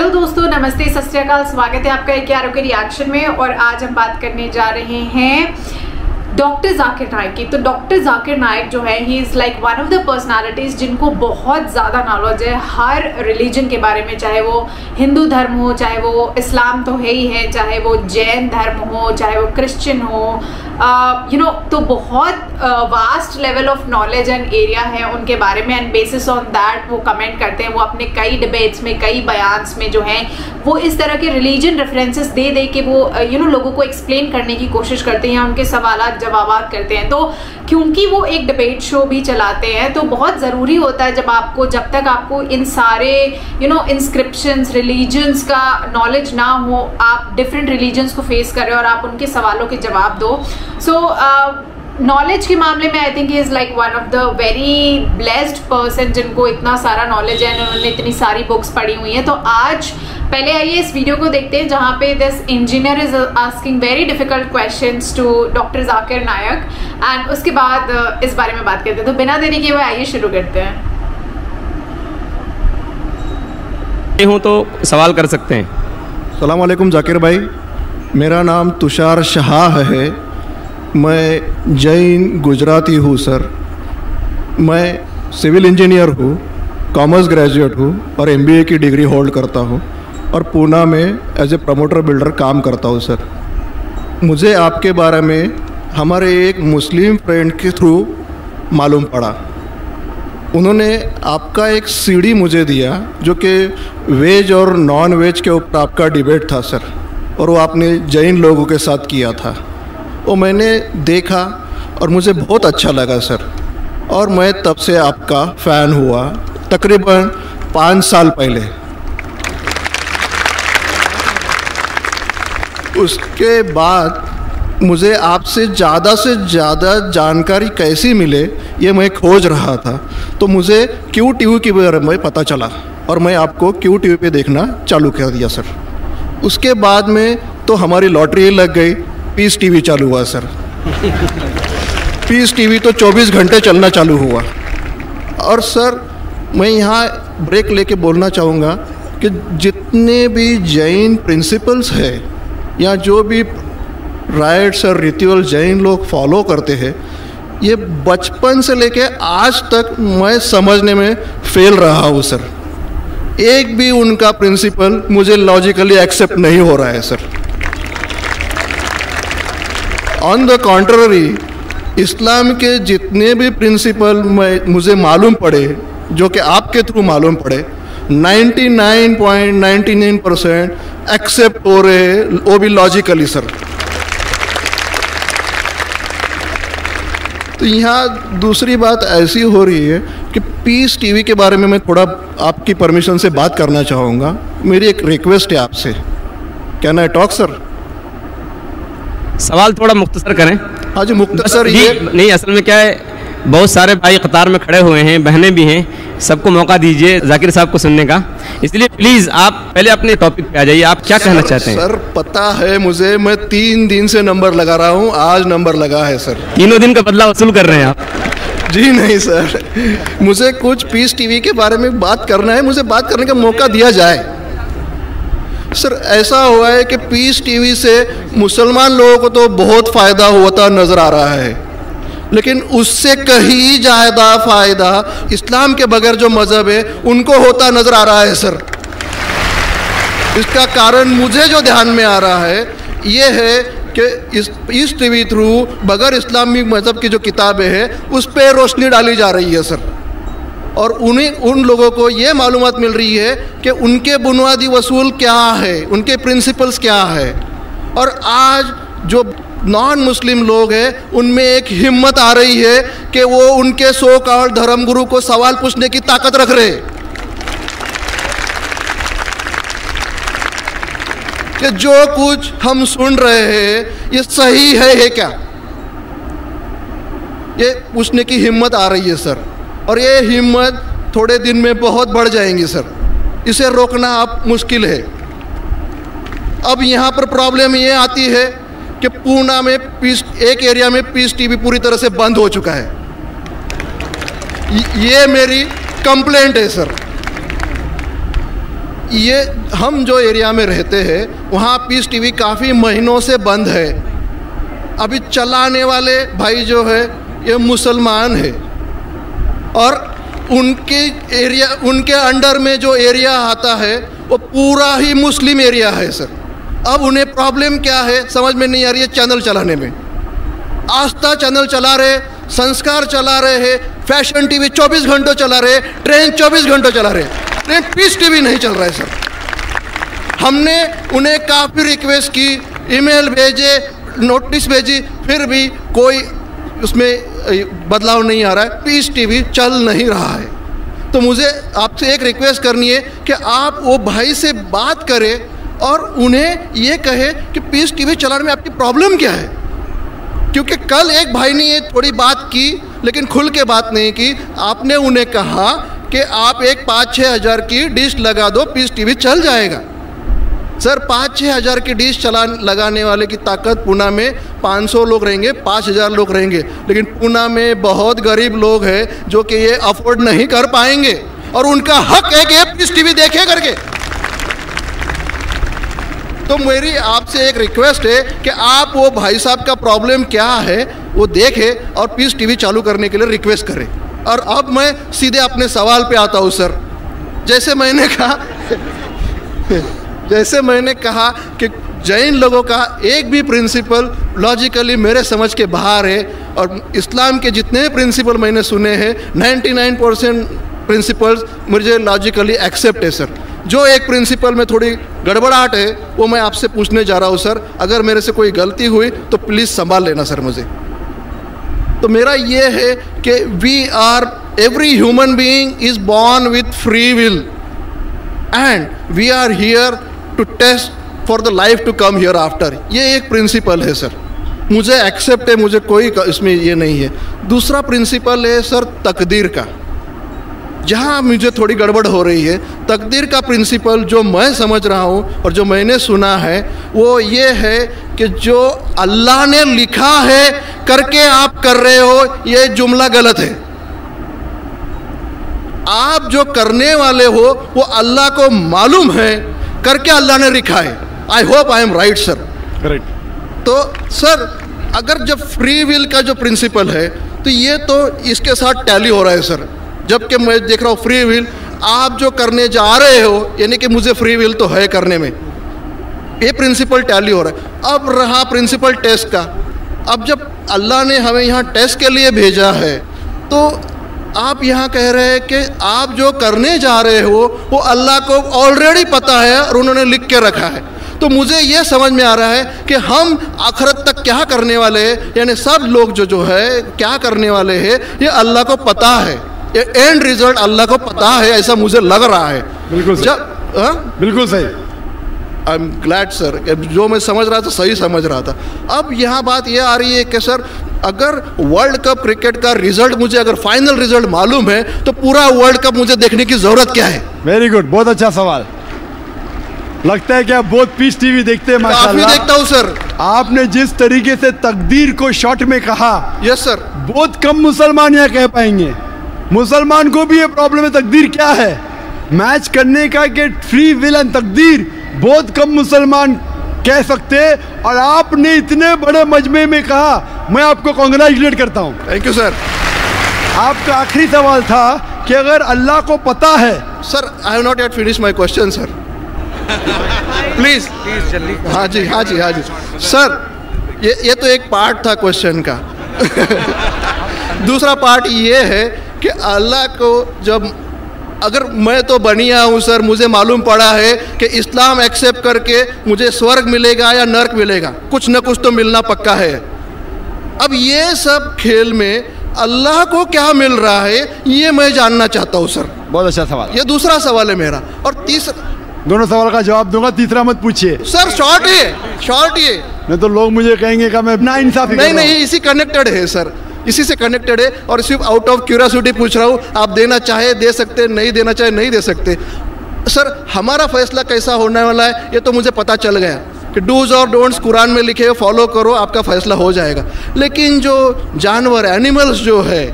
Hello दोस्तों, नमस्ते, सत श्री अकाल। स्वागत है आपका एक के रिएक्शन में। और आज हम बात करने जा रहे हैं डॉक्टर जाकिर नाइक की। तो डॉक्टर जाकिर नाइक जो है, he is like one of the personalities जिनको बहुत ज़्यादा नॉलेज है हर रिलीजन के बारे में, चाहे वो हिंदू धर्म हो, चाहे वो इस्लाम तो है ही है, चाहे वो जैन धर्म हो, चाहे वो क्रिश्चियन हो, तो बहुत vast level of knowledge and area है उनके बारे में। एंड बेसिस ऑन दैट वो कमेंट करते हैं। वो अपने कई डिबेट्स में, कई बयान्स में जो हैं, वो इस तरह के रिलीजन रेफरेंसेस दे दे के वो लोगों को एक्सप्लेन करने की कोशिश करते हैं, उनके सवालात जवाबात करते हैं। तो क्योंकि वो एक डिबेट शो भी चलाते हैं, तो बहुत ज़रूरी होता है जब तक आपको इन सारे इंस्क्रिप्शंस, रिलीजन्स का नॉलेज ना हो, आप डिफरेंट रिलीजन्स को फेस कर रहे हो और आप उनके सवालों के जवाब दो। नॉलेज के मामले में I think he is like one of the very blessed person जिनको इतना सारा नॉलेज है, उन्होंने इतनी सारी बुक्स पढ़ी हुई हैं। तो आज पहले आइए इस वीडियो को देखते हैं जहाँ पे this engineer is asking very difficult questions to doctor Zakir Naik, and उसके बाद इस बारे में बात करते हैं। तो बिना देरी के आइए शुरू करते हैं। हूँ तो सवाल कर सकते हैं। अस्सलाम वालेकुम जाकिर भाई, मेरा नाम तुषार शाह है। मैं जैन गुजराती हूँ सर। मैं सिविल इंजीनियर हूँ, कॉमर्स ग्रेजुएट हूँ और MBA की डिग्री होल्ड करता हूँ और पूना में एज ए प्रमोटर बिल्डर काम करता हूँ सर। मुझे आपके बारे में हमारे एक मुस्लिम फ्रेंड के थ्रू मालूम पड़ा। उन्होंने आपका एक CD मुझे दिया जो कि वेज और नॉन वेज के ऊपर आपका डिबेट था सर, और वो आपने जैन लोगों के साथ किया था। वो मैंने देखा और मुझे बहुत अच्छा लगा सर, और मैं तब से आपका फ़ैन हुआ तकरीबन 5 साल पहले। उसके बाद मुझे आपसे ज़्यादा जानकारी कैसी मिले ये मैं खोज रहा था, तो मुझे QTV के बारे में पता चला और मैं आपको QTV पे देखना चालू कर दिया सर। उसके बाद में तो हमारी लॉटरी लग गई, पीस TV चालू हुआ सर। पीस TV तो 24 घंटे चलना चालू हुआ। और सर मैं यहाँ ब्रेक लेके बोलना चाहूँगा कि जितने भी जैन प्रिंसिपल्स हैं या जो भी राइट्स और रिचुअल जैन लोग फॉलो करते हैं, ये बचपन से लेके आज तक मैं समझने में फेल रहा हूँ सर। एक भी उनका प्रिंसिपल मुझे लॉजिकली एक्सेप्ट नहीं हो रहा है सर। ऑन द कॉन्ट्ररी, इस्लाम के जितने भी प्रिंसिपल मुझे मालूम पड़े, जो कि आपके थ्रू मालूम पड़े, 99.99% एक्सेप्ट हो रहे, वो भी लॉजिकली सर। तो यहाँ दूसरी बात ऐसी हो रही है कि पीस TV के बारे में मैं थोड़ा आपकी परमिशन से बात करना चाहूँगा। मेरी एक रिक्वेस्ट है आपसे, कैन आई टॉक सर? सवाल थोड़ा मुख्तसर करें। हाँ जी, मुख्तसर ये नहीं, असल में क्या है, बहुत सारे भाई कतार में खड़े हुए हैं, बहनें भी हैं, सबको मौका दीजिए जाकिर साहब को सुनने का। इसलिए प्लीज़ आप पहले अपने टॉपिक पे आ जाइए। आप क्या कहना चाहते हैं? सर पता है मुझे, मैं 3 दिन से नंबर लगा रहा हूँ, आज नंबर लगा है सर। 3 दिन का बदला वसूल कर रहे हैं आप? जी नहीं सर, मुझे कुछ पीस TV के बारे में बात करना है, मुझे बात करने का मौका दिया जाए सर। ऐसा हुआ है कि पीस TV से मुसलमान लोगों को तो बहुत फ़ायदा होता नज़र आ रहा है, लेकिन उससे कहीं ज़्यादा फ़ायदा इस्लाम के बगैर जो मज़हब है उनको होता नज़र आ रहा है सर। इसका कारण मुझे जो ध्यान में आ रहा है ये है कि इस TV थ्रू बगैर इस्लामी मज़हब की जो किताबें हैं उस पर रोशनी डाली जा रही है सर, और उन लोगों को ये मालूमात मिल रही है कि उनके बुनियादी वसूल क्या है, उनके प्रिंसिपल्स क्या है। और आज जो नॉन मुस्लिम लोग हैं उनमें एक हिम्मत आ रही है कि वो उनके सो कॉल्ड धर्मगुरु को सवाल पूछने की ताकत रख रहे हैं कि जो कुछ हम सुन रहे हैं ये सही है क्या, ये पूछने की हिम्मत आ रही है सर। और ये हिम्मत थोड़े दिन में बहुत बढ़ जाएंगी सर, इसे रोकना अब मुश्किल है। अब यहाँ पर प्रॉब्लम ये आती है कि पूना में एक एरिया में पीस TV पूरी तरह से बंद हो चुका है। ये मेरी कंप्लेंट है सर। ये हम जो एरिया में रहते हैं वहाँ पीस टीवी काफ़ी महीनों से बंद है। अभी चलाने वाले भाई जो है ये मुसलमान है और उनके अंडर में जो एरिया आता है वो पूरा ही मुस्लिम एरिया है सर। अब उन्हें प्रॉब्लम क्या है समझ में नहीं आ रही है। चैनल चलाने में आस्था चैनल चला रहे, संस्कार चला रहे हैं, फैशन टीवी 24 घंटों चला रहे, ट्रेन 24 घंटों चला रहे, लेकिन पीस टीवी नहीं चल रहा है सर। हमने उन्हें काफ़ी रिक्वेस्ट की, ईमेल भेजे, नोटिस भेजी, फिर भी कोई उसमें बदलाव नहीं आ रहा है। पीस टीवी चल नहीं रहा है। तो मुझे आपसे एक रिक्वेस्ट करनी है कि आप वो भाई से बात करें और उन्हें ये कहे कि पीस टीवी चलाने में आपकी प्रॉब्लम क्या है। क्योंकि कल एक भाई ने ये थोड़ी बात की लेकिन खुल के बात नहीं की। आपने उन्हें कहा कि आप एक 5-6 हज़ार की डिश लगा दो, पीस टीवी चल जाएगा। सर 5-6 हज़ार की डिश लगाने वाले की ताकत पुणे में 500 लोग रहेंगे, 5,000 लोग रहेंगे, लेकिन पुणे में बहुत गरीब लोग हैं जो कि ये अफोर्ड नहीं कर पाएंगे और उनका हक है कि ये पीस टीवी देखे करके। तो मेरी आपसे एक रिक्वेस्ट है कि आप वो भाई साहब का प्रॉब्लम क्या है वो देखें और पीस टीवी चालू करने के लिए रिक्वेस्ट करें। और अब मैं सीधे अपने सवाल पे आता हूँ सर। जैसे मैंने कहा कि जैन लोगों का एक भी प्रिंसिपल लॉजिकली मेरे समझ के बाहर है और इस्लाम के जितने प्रिंसिपल मैंने सुने हैं 99% प्रिंसिपल्स मुझे लॉजिकली एक्सेप्ट है सर। जो एक प्रिंसिपल में थोड़ी गड़बड़ाहट है वो मैं आपसे पूछने जा रहा हूँ सर। अगर मेरे से कोई गलती हुई तो प्लीज़ संभाल लेना सर मुझे। तो मेरा ये है कि every human being is born with free will and we are here to test for the life to come hereafter. ये एक प्रिंसिपल है सर, मुझे एक्सेप्ट है, मुझे कोई इसमें ये नहीं है। दूसरा प्रिंसिपल है सर तकदीर का, जहाँ मुझे थोड़ी गड़बड़ हो रही है। तकदीर का प्रिंसिपल जो मैं समझ रहा हूँ और जो मैंने सुना है वो ये है कि जो अल्लाह ने लिखा है करके आप कर रहे हो, ये जुमला गलत है। आप जो करने वाले हो वो अल्लाह को मालूम है करके अल्लाह ने लिखा है। I hope I am right sir. Correct. तो सर अगर जब फ्री विल का जो प्रिंसिपल है तो ये तो इसके साथ टैली हो रहा है सर। जबकि मैं देख रहा हूँ फ्री विल आप जो करने जा रहे हो यानी कि मुझे फ्री विल तो है करने में, ये प्रिंसिपल टैली हो रहा है। अब रहा प्रिंसिपल टेस्ट का। अब जब अल्लाह ने हमें यहाँ टेस्ट के लिए भेजा है तो आप यहाँ कह रहे हैं कि आप जो करने जा रहे हो वो अल्लाह को ऑलरेडी पता है और उन्होंने लिख के रखा है। तो मुझे ये समझ में आ रहा है कि हम आखिरत तक क्या करने वाले हैं, यानी सब लोग जो है क्या करने वाले हैं ये अल्लाह को पता है, ये एंड रिजल्ट अल्लाह को पता है, ऐसा मुझे लग रहा है। बिल्कुल बिल्कुल सही। आई एम ग्लैड सर, जो मैं समझ रहा था सही समझ रहा था। अब यहाँ बात ये आ रही है कि सर अगर वर्ल्ड कप क्रिकेट का रिजल्ट मुझे अगर फाइनल रिजल्ट मालूम है तो पूरा वर्ल्ड कप मुझे देखने की जरूरत क्या है? वेरी गुड, बहुत अच्छा सवाल। लगता है कि आप बहुत पीस टीवी देखते हैं। काफी देखता हूँ सर। आपने जिस तरीके से तकदीर को शॉर्ट में कहा, यस सर, बहुत कम मुसलमान यहाँ कह पाएंगे। मुसलमान को भी ये प्रॉब्लम है तकदीर क्या है, मैच करने का कि फ्री विल एंड तकदीर बहुत कम मुसलमान कह सकते हैं। और आपने इतने बड़े मजमे में कहा, मैं आपको कांग्रेचुलेट करता हूँ। Thank you sir. आपका आखिरी सवाल था कि अगर अल्लाह को पता है। Sir I have not yet finish my question sir, please जल्दी। हाँ जी हाँ जी हाँ जी सर, ये तो एक पार्ट था क्वेश्चन का। दूसरा पार्ट ये है कि अल्लाह को जब अगर मैं तो बनिया हूँ सर, मुझे मालूम पड़ा है कि इस्लाम एक्सेप्ट करके मुझे स्वर्ग मिलेगा या नर्क मिलेगा, कुछ न कुछ तो मिलना पक्का है। अब ये सब खेल में अल्लाह को क्या मिल रहा है ये मैं जानना चाहता हूँ सर। बहुत अच्छा सवाल। ये दूसरा सवाल है मेरा। और तीसरा, दोनों सवाल का जवाब दूंगा, तीसरा मत पूछिए सर। शॉर्ट ये नहीं तो लोग मुझे कहेंगे कि मैं ना इंसाफी। नहीं, इसी कनेक्टेड है सर, इसी से कनेक्टेड है। और सिर्फ आउट ऑफ क्यूरियोसिटी पूछ रहा हूँ, आप देना चाहे दे सकते, नहीं देना चाहे नहीं दे सकते। सर हमारा फैसला कैसा होने वाला है ये तो मुझे पता चल गया कि डूज और डोंट्स कुरान में लिखे, फॉलो करो, आपका फैसला हो जाएगा। लेकिन जो जानवर एनिमल्स जो है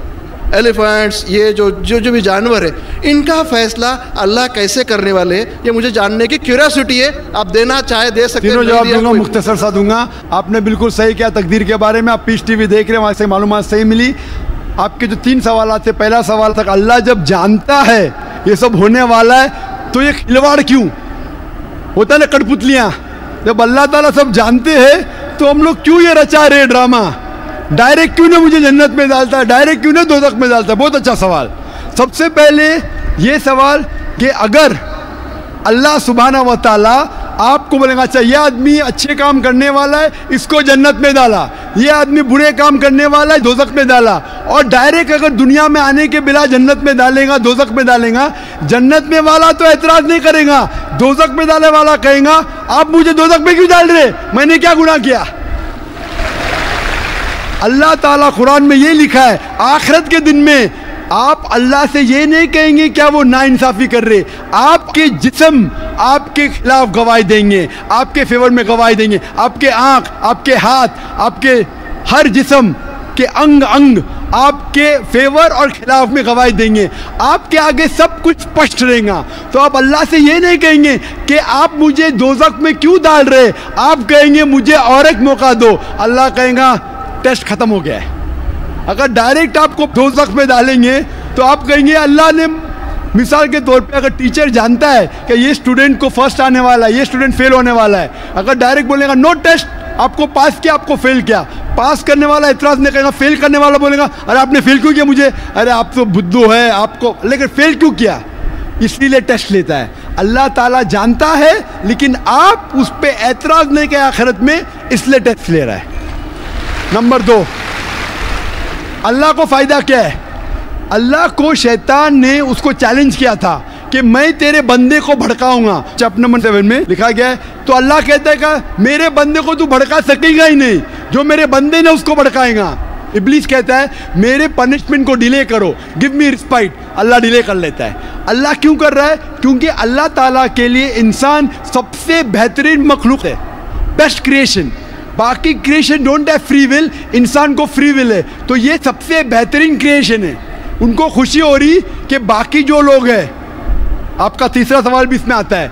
एलिफेंट्स, ये जो भी जानवर है, इनका फैसला अल्लाह कैसे करने वाले हैं, ये मुझे जानने की क्यूरियोसिटी है। आप देना चाहे दे सकते हैं। तीनों जवाब दूंगा, मुख्तसर सा दूंगा। आपने बिल्कुल सही किया तकदीर के बारे में। आप पीस टीवी देख रहे हैं, वहाँ से मालूमात सही मिली। आपके जो 3 सवाल थे, पहला सवाल तक अल्लाह जब जानता है ये सब होने वाला है तो ये खिलवाड़ क्यों होता है ना, कठपुतलियाँ। जब अल्लाह ताला सब जानते हैं तो हम लोग क्यों ये रचा रहे ड्रामा? डायरेक्ट क्यों ना मुझे जन्नत में डालता है, डायरेक्ट क्यों ना दोज़ख में डालता है? बहुत अच्छा सवाल। सबसे पहले ये सवाल कि अगर अल्लाह सुब्हानहू व तआला आपको बोलेगा अच्छा ये आदमी अच्छे काम करने वाला है, इसको जन्नत में डाला, ये आदमी बुरे काम करने वाला है, दोज़ख में डाला, और डायरेक्ट अगर दुनिया में आने के बिना जन्नत में डालेगा, दोज़ख में डालेगा, जन्नत में वाला तो एतराज़ नहीं करेगा, दोज़ख में डालने वाला कहेगा आप मुझे दोज़ख में क्यों डाल रहे, मैंने क्या गुनाह किया? अल्लाह ताला कुरान में ये लिखा है, आखिरत के दिन में आप अल्लाह से ये नहीं कहेंगे क्या वो नाइंसाफ़ी कर रहे, आपके जिस्म आपके खिलाफ गवाही देंगे, आपके फेवर में गवाही देंगे, आपके आँख, आपके हाथ, आपके हर जिस्म के अंग अंग आपके फेवर और खिलाफ में गवाही देंगे, आपके आगे सब कुछ स्पष्ट रहेगा। तो आप अल्लाह से ये नहीं कहेंगे कि आप मुझे दोज़ख में क्यों डाल रहे, आप कहेंगे मुझे और एक मौका दो। अल्लाह कहेगा टेस्ट ख़त्म हो गया है। अगर डायरेक्ट आपको दोज़ख में डालेंगे तो आप कहेंगे अल्लाह ने, मिसाल के तौर पे अगर टीचर जानता है कि ये स्टूडेंट को फर्स्ट आने वाला है, ये स्टूडेंट फेल होने वाला है, अगर डायरेक्ट बोलेगा नो टेस्ट, आपको पास किया, आपको फेल किया, पास करने वाला एतराज़ नहीं करेगा, फेल करने वाला बोलेगा अरे आपने फेल क्यों किया मुझे, अरे आप तो बुद्धू है आपको, लेकिन फेल क्यों किया, इसलिए टेस्ट लेता है। अल्लाह ताला जानता है लेकिन आप उस पर एतराज़ नहीं किया आखिरत में, इसलिए टेस्ट ले रहा है। नंबर 2, अल्लाह को फ़ायदा क्या है? अल्लाह को शैतान ने उसको चैलेंज किया था कि मैं तेरे बंदे को भड़काऊंगा। चैप्टर नंबर 7 में लिखा गया है। तो अल्लाह कहता है कि मेरे बंदे को तू भड़का सकेगा ही नहीं, जो मेरे बंदे ने उसको भड़काएगा। इब्लीस कहता है मेरे पनिशमेंट को डिले करो, गिव मी रिस्पाइट, अल्लाह डिले कर लेता है। अल्लाह क्यों कर रहा है? क्योंकि अल्लाह ताला के लिए इंसान सबसे बेहतरीन मखलूक है, बेस्ट क्रिएशन। बाकी creation don't have free will, इंसान को फ्री विल है, तो ये सबसे बेहतरीन क्रिएशन है। उनको खुशी हो रही कि बाकी जो लोग हैं, आपका तीसरा सवाल भी इसमें आता है,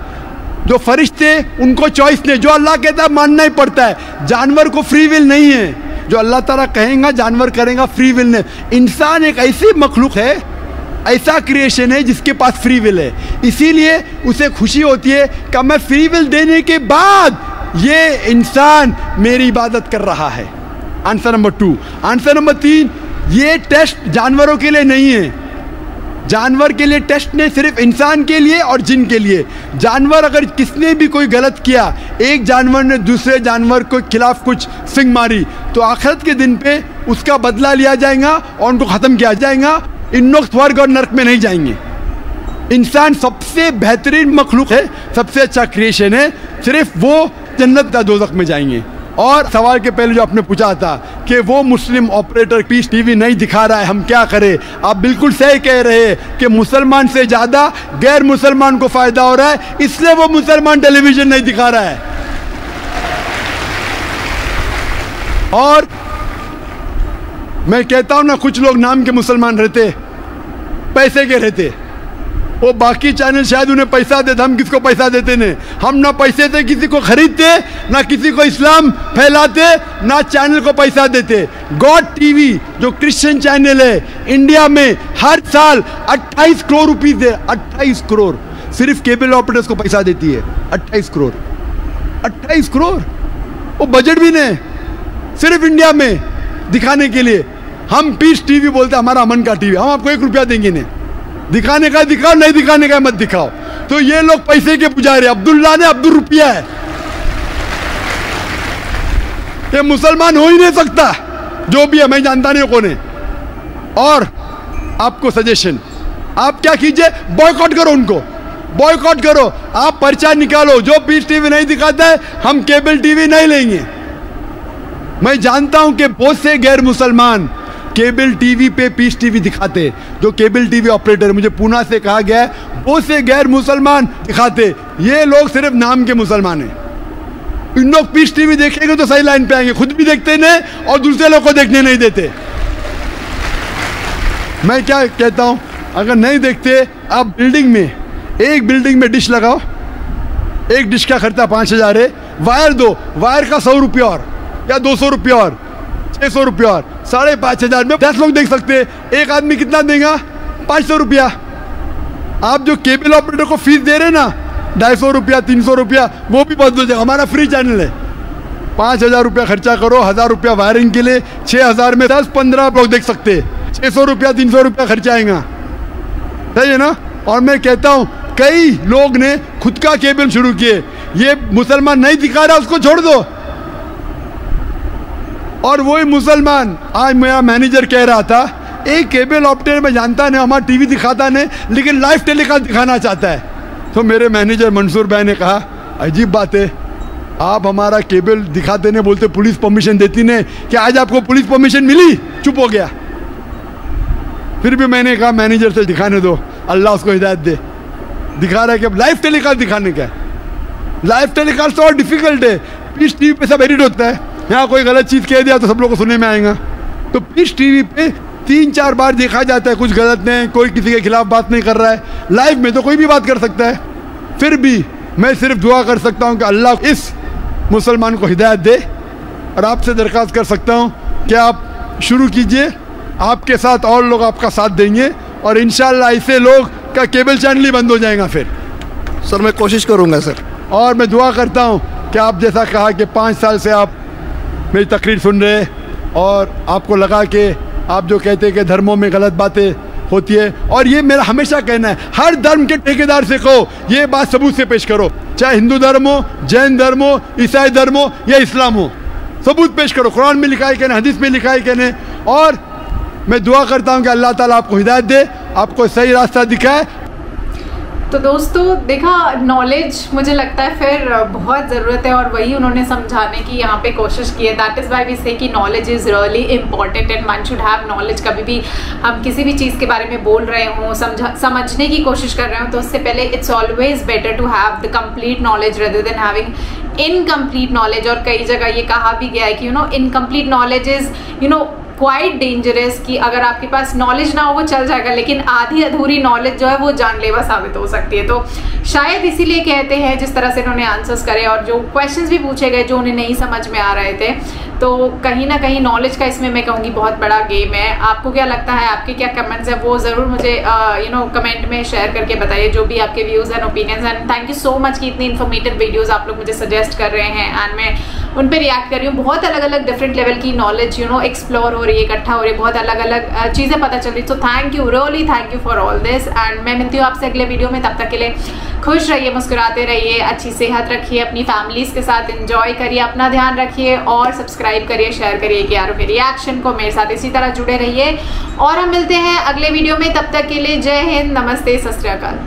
जो फरिश्ते उनको चॉइस नहीं, जो अल्लाह कहता है मानना ही पड़ता है। जानवर को फ्री विल नहीं है, जो अल्लाह ताला कहेगा जानवर करेगा, फ्री विल नहीं। इंसान एक ऐसी मखलूक है, ऐसा क्रिएशन है जिसके पास फ्री विल है, इसीलिए उसे खुशी होती है कि मैं फ्री विल देने के बाद ये इंसान मेरी इबादत कर रहा है। Answer number 2। आंसर नंबर 3, ये टेस्ट जानवरों के लिए नहीं है। जानवर के लिए टेस्ट नहीं, सिर्फ इंसान के लिए और जिन के लिए। जानवर अगर किसने भी कोई गलत किया, एक जानवर ने दूसरे जानवर के खिलाफ कुछ सिंग मारी, तो आखिरत के दिन पे उसका बदला लिया जाएगा और उनको ख़त्म किया जाएगा। इन लोग स्वर्ग और नरक में नहीं जाएंगे। इंसान सबसे बेहतरीन मखलूक है, सबसे अच्छा क्रिएशन है, सिर्फ वो जन्नत या दोज़ख में जाएंगे। और सवाल के पहले जो आपने पूछा था कि वो मुस्लिम ऑपरेटर पीस टीवी नहीं दिखा रहा है, हम क्या करें? आप बिल्कुल सही कह रहे हैं कि मुसलमान से ज़्यादा गैर मुसलमान को फ़ायदा हो रहा है, इसलिए वो मुसलमान टेलीविज़न नहीं दिखा रहा है। और मैं कहता हूँ ना, कुछ लोग नाम के मुसलमान रहते, पैसे के रहते, वो बाकी चैनल शायद उन्हें पैसा देते, हम किसको पैसा देते नहीं। हम ना पैसे से किसी को खरीदते, ना किसी को इस्लाम फैलाते, ना चैनल को पैसा देते। गॉड टीवी जो क्रिश्चियन चैनल है, इंडिया में हर साल 28 करोड़ रुपीस दे, 28 करोड़ सिर्फ केबल ऑपरेटर्स को पैसा देती है। 28 करोड़, 28 करोड़, वो बजट भी नहीं सिर्फ इंडिया में दिखाने के लिए। हम पीस टीवी बोलते हमारा अमन का टीवी, हम आपको 1 रुपया देंगे नहीं, दिखाने का दिखाओ, नहीं दिखाने का मत दिखाओ। तो ये लोग पैसे के पुजारी, अब्दुल्ला ने अब्दुल रुपया है, ये मुसलमान हो ही नहीं सकता, जो भी है, मैं जानता नहीं कौन है। और आपको सजेशन, आप क्या कीजिए, बॉयकॉट करो उनको, बॉयकॉट करो, आप पर्चा निकालो, जो पीस टीवी नहीं दिखाता है हम केबल टीवी नहीं लेंगे। मैं जानता हूं कि बहुत से गैर मुसलमान केबल टीवी पे पीस टीवी दिखाते, जो केबल टीवी ऑपरेटर, मुझे पूना से कहा गया है, बहुत से गैर मुसलमान दिखाते, ये लोग सिर्फ नाम के मुसलमान हैं। इन लोग पीस टीवी देखेंगे तो सही लाइन पे आएंगे, खुद भी देखते नहीं और दूसरे लोग को देखने नहीं देते। मैं क्या कहता हूँ, अगर नहीं देखते आप बिल्डिंग में, एक बिल्डिंग में डिश लगाओ, एक डिश का खर्चा 5,000 है, वायर दो, वायर का 100 रुपया और या 200 रुपया और 600 रुपया और 5,500 में 10 लोग देख सकते हैं। एक आदमी कितना देगा? 500 रुपया। आप जो केबल ऑपरेटर को फीस दे रहे हैं ना, 250 रुपया 300 रुपया, वो भी बंद हो जाएगा। हमारा फ्री चैनल है। 5,000 रुपया खर्चा करो, 1,000 रुपया वायरिंग के लिए, 6,000 में 10-15 लोग देख सकते हैं। 600 रुपया 300 रुपया खर्चा आएगा, सही है ना? और मैं कहता हूँ कई लोग ने खुद का केबल शुरू किए, ये मुसलमान नहीं दिखा रहा, उसको छोड़ दो। और वही मुसलमान, आज मेरा मैनेजर कह रहा था, एक केबल ऑपरेटर में जानता नहीं, हमारा टीवी दिखाता नहीं, लेकिन लाइव टेलीकास्ट दिखाना चाहता है। तो मेरे मैनेजर मंसूर भाई ने कहा, अजीब बात है, आप हमारा केबल दिखाते नहीं, बोलते पुलिस परमिशन देती नहीं, कि आज आपको पुलिस परमिशन मिली? चुप हो गया। फिर भी मैंने कहा मैनेजर से दिखाने दो, अल्लाह उसको हिदायत दे। दिखा रहा है कि अब लाइव टेलीकास्ट दिखाने का। लाइव टेलीकास्ट तो और डिफिकल्ट है, पीस टीवी पे सब एडिट होता है, यहाँ कोई गलत चीज़ कह दिया तो सब लोगों को सुनने में आएगा। तो पीस टीवी पे 3-4 बार देखा जाता है, कुछ गलत नहीं, कोई किसी के खिलाफ बात नहीं कर रहा है। लाइव में तो कोई भी बात कर सकता है। फिर भी मैं सिर्फ दुआ कर सकता हूँ कि अल्लाह इस मुसलमान को हिदायत दे, और आपसे दरख्वास्त कर सकता हूँ कि आप शुरू कीजिए, आपके साथ और लोग आपका साथ देंगे, और इंशाल्लाह ऐसे लोग का केबल चैनल ही बंद हो जाएगा फिर। सर मैं कोशिश करूँगा सर। और मैं दुआ करता हूँ कि आप जैसा कहा कि 5 साल से आप मेरी तकरीर सुन रहे हैं, और आपको लगा कि आप जो कहते हैं कि धर्मों में गलत बातें होती है, और ये मेरा हमेशा कहना है, हर धर्म के ठेकेदार से कहो, ये बात सबूत से पेश करो, चाहे हिंदू धर्म हो, जैन धर्म हो, ईसाई धर्म हो या इस्लाम हो, सबूत पेश करो। कुरान में लिखा है कहने, हदीस में लिखा है कहने। और मैं दुआ करता हूँ कि अल्लाह ताला आपको हिदायत दे, आपको सही रास्ता दिखाए। तो दोस्तों देखा, नॉलेज मुझे लगता है फिर बहुत ज़रूरत है, और वही उन्होंने समझाने की यहाँ पे कोशिश की है। दैट इज़ वाई वी से कि knowledge is really important and one should have knowledge. कभी भी हम किसी भी चीज़ के बारे में बोल रहे हों, समझने की कोशिश कर रहे हो, तो उससे पहले it's always better to have the complete knowledge rather than having incomplete knowledge. और कई जगह ये कहा भी गया है कि incomplete knowledge is quite dangerous, कि अगर आपके पास नॉलेज ना हो वो चल जाएगा, लेकिन आधी अधूरी नॉलेज जो है वो जानलेवा साबित हो सकती है। तो शायद इसीलिए कहते हैं, जिस तरह से उन्होंने आंसर्स करे और जो क्वेश्चंस भी पूछे गए जो उन्हें नहीं समझ में आ रहे थे, तो कहीं ना कहीं नॉलेज का इसमें मैं कहूँगी बहुत बड़ा गेम है। आपको क्या लगता है, आपके क्या कमेंट्स हैं, वो ज़रूर मुझे कमेंट में शेयर करके बताइए, जो भी आपके views and opinions. And thank you so much कि इतनी इन्फॉर्मेटिव वीडियोज़ आप लोग मुझे सजेस्ट कर रहे हैं, एंड मैं उन पर रिएक्ट कर रही हूँ। बहुत अलग अलग डिफरेंट लेवल की नॉलेज एक्सप्लोर हो रही है, इकट्ठा हो रही है, बहुत अलग अलग चीज़ें पता चल रही। तो thank you, really thank you for all this. And मैं मिलती हूँ आपसे अगले वीडियो में, तब तक के लिए खुश रहिए, मुस्कुराते रहिए, अच्छी सेहत रखिए, अपनी फैमिलीज़ के साथ एंजॉय करिए, अपना ध्यान रखिए, और सब्सक्राइब करिए, शेयर करिए KRO के रिएक्शन को। मेरे साथ इसी तरह जुड़े रहिए, और हम मिलते हैं अगले वीडियो में। तब तक के लिए जय हिंद, नमस्ते, सत श्री अकाल।